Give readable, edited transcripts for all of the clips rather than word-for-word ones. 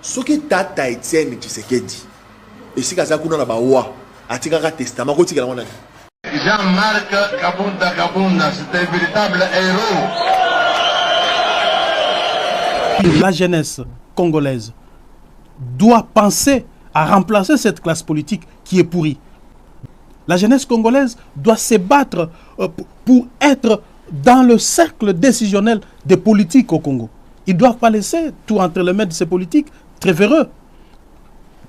Ce qui tata Etienne Tshisekedi. Et si kaza kuna na bawa, atika testament ko tika wana. Jean-Marc Kabunda, c'est un véritable héros. La jeunesse congolaise doit penser à remplacer cette classe politique qui est pourrie. La jeunesse congolaise doit se battre pour être dans le cercle décisionnel des politiques au Congo. Ils ne doivent pas laisser tout entre les mains de ces politiques très véreux,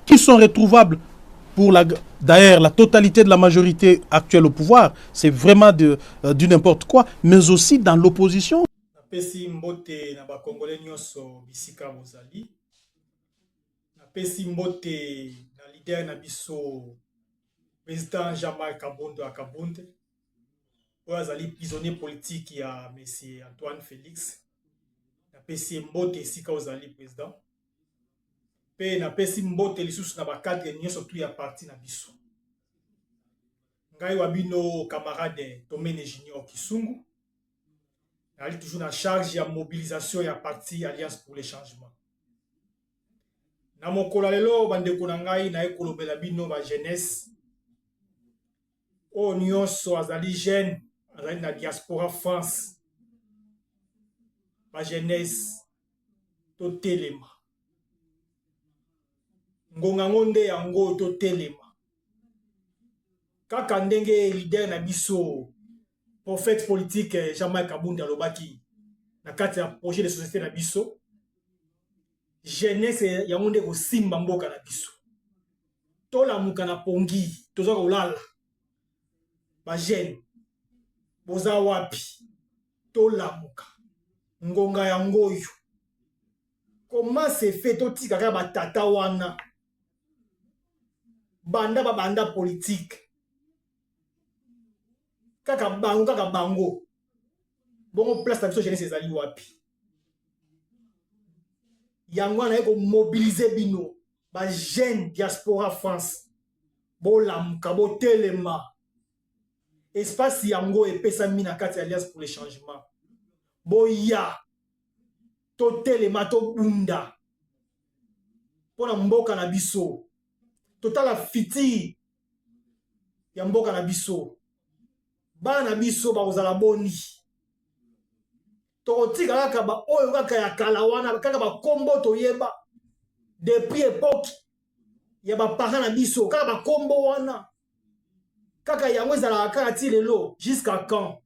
qui sont retrouvables pour d'ailleurs la totalité de la majorité actuelle au pouvoir. C'est vraiment du n'importe quoi, mais aussi dans l'opposition. Napesi mbote na ba Congolais nyonso bisika bozali. Napesi mbote na leader na biso président Jean-Marc Kabonde. Oyo azali prisonnier politique ya monsieur Antoine Félix. Napesi mbote esika ozali président. Pe napesi mbote lisusu na ba cadre nyonso tu ya parti na biso. Ngai wabino camarade Tomene Junior Kisungu. Elle est toujours en charge de la mobilisation et la parti Alliance pour les changements. Na mokolo lelo bandeko na ngai na ekolobela bino ba jeunesse. O nyonso azali jeune, azali na diaspora France. Ba jeunesse to telema. Ngonga ngonde yango to telema. Kaka ndenge leader na biso prophète politique Jean-Marc Kabunda Lobaki na kati ya projet de société na biso jeunesse ya monde ko simba mboka na biso tola muka na pongi toza kolala ba jeune boza wapi tola muka ngonga ya ngoyo comment c'est fait to tika ka batata wana banda politique kaka bango bongo place na biso jeunesse ezali wapi yango na eko mobiliser bino ba jeune diaspora France bolamuka botelema espace yango epesa mina kati alliance pour les changements boya totelema to bunda pona mboka na biso totala fiti ya mboka na biso bana biso ba ozala boni tokotika kaka ba oyo kaka ya kala wana kaka ba kombo toyeba depuis époque ya ba parents na biso kaka ba kombo wana kaka yango ezala kaka ti lelo jusqu'à quand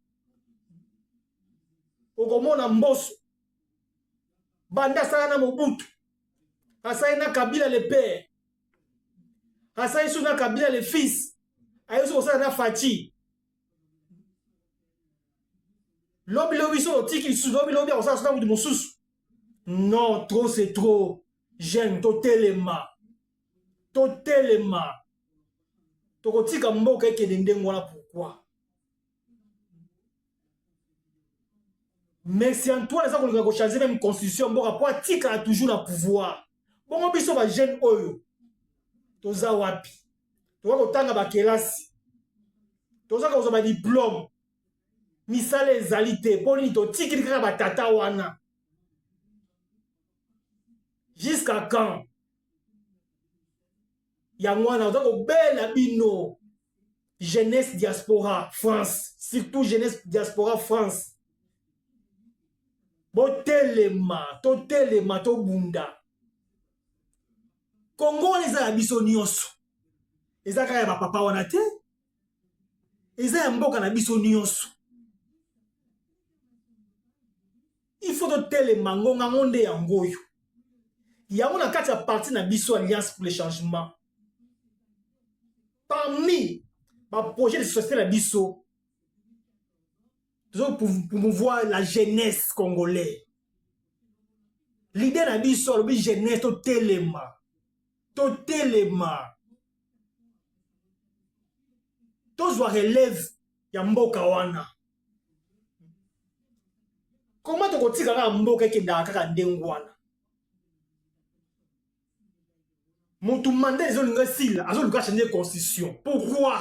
okomona mboso banda sala na Mobutu asali na Kabila le père asali suna Kabila le fils ayoso kosala na Fachi Lobby so tiki sous lobby on s'en sort de mon sous. Non, trop c'est trop. J'aime totelema. Totelema. Tokotika mboka ke ndengwana pourquoi? Mais si Antoine ça ko changer même constitution mboka pour tika toujours le pouvoir. Bongo biso ba jeune oyo. Toza wapi? Toza kotanga ba kelasi. Toza ko ba diplôme. Misale ezalité poni to tikili kaka batata wana jusqu'à quand ya mwana to bela bino jeunesse diaspora France surtout jeunesse diaspora France botelema to bunda Congo eza ya biso nyonso eza kaka ya papa wana te eza ya mboka na biso nyonso. Il faut que les mangonga monde yangoyo. Yango na kati ya parti na biso Alliance pour les changements. Parmi les projets de société na biso, pour promouvoir la jeunesse congolaise. L'idée na biso le jeunesse to telema. To zo relève ya mboka wana. Comment tu continues à mboka qui n'a qu'à ndengwana? Mon tout mandat ils ont une style, ils ont le changer la constitution. Pourquoi?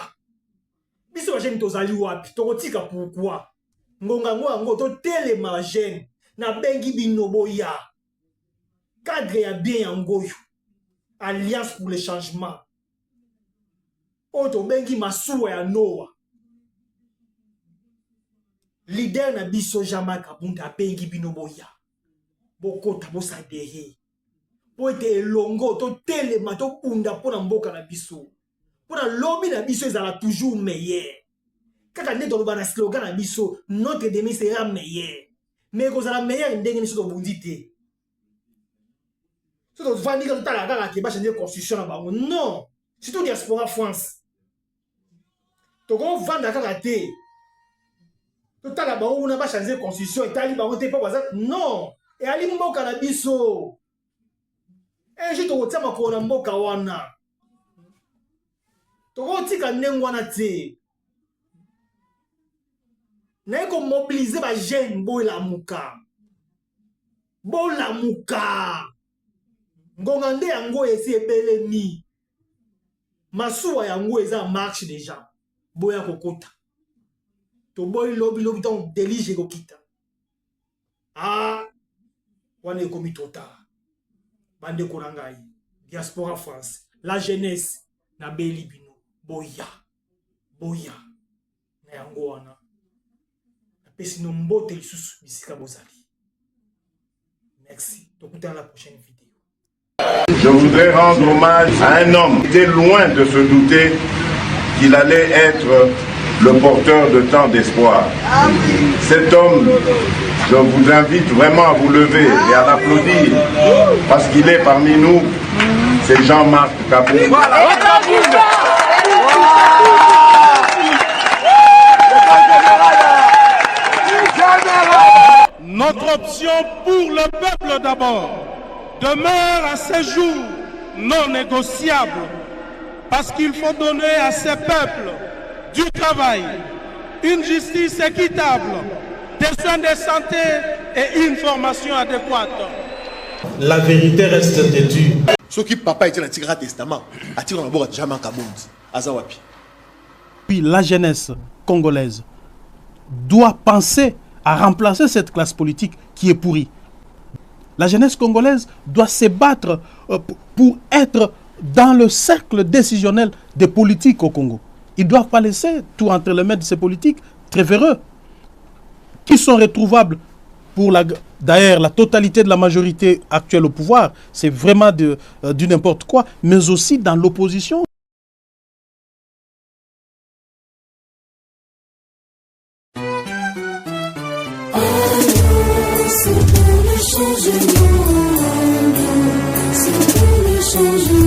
Biso jeune tozali wapi? Tokotika pourquoi? Ngonga ngo to telema jeune na bengi bino boya. cadre ya bien yangoyo alliance pour le changement oto bengi masuwa ya Noah leader na biso Jean-Marc Kabunda bengi bino boya bokota bosadere po ete elongo to telema to punda pona mboka na biso pona lobby na biso ezala toujours meilleur kaka nde toloba na slogan na biso notre demi sera meilleur mais kozala meilleur ndenge biso tobundi te so tovandi ka totala kaka ke bachange constitution na bango non surtout diaspora France tokovanda kaka te totala bango kuna bachange constitution etali bango te mpo baza non eyali mboka na biso eji tokotia makolo na mboka wana tokotika ndenge wana te naye komobilize bajeune bolamuka ngonga nde yango esi ebelemi masuwa yango eza marche deja boya kokota toboyi lobi ntango delige ekokita wana ekomi tota bandeko na ngai diaspora France la jeunesse na beli bino boya na yango wana napesi no mbote lisusu bisika bozali. Merci, tokutana la prochaine vidéo. Je voudrais rendre hommage à un homme qui était loin de se douter qu'il allait être le porteur de tant d'espoir. Cet homme, je vous invite vraiment à vous lever et à l'applaudir parce qu'il est parmi nous, c'est Jean-Marc Kabunda. Notre option pour le peuple d'abord demeure à ce jour non négociable parce qu'il faut donner à ces peuples du travail, une justice équitable, des soins de santé et une formation adéquate. La vérité reste têtue. Ce qui papa était dans le testament, a tiré en bord Jean-Marc Kabunda, Azawapi. Puis la jeunesse congolaise doit penser à remplacer cette classe politique qui est pourrie. La jeunesse congolaise doit se battre pour être dans le cercle décisionnel des politiques au Congo. Ils ne doivent pas laisser tout entre les mains de ces politiques très véreux, qui sont retrouvables pour d'ailleurs la totalité de la majorité actuelle au pouvoir. C'est vraiment du n'importe quoi, mais aussi dans l'opposition. C'est pour le changement, c'est pour le changement.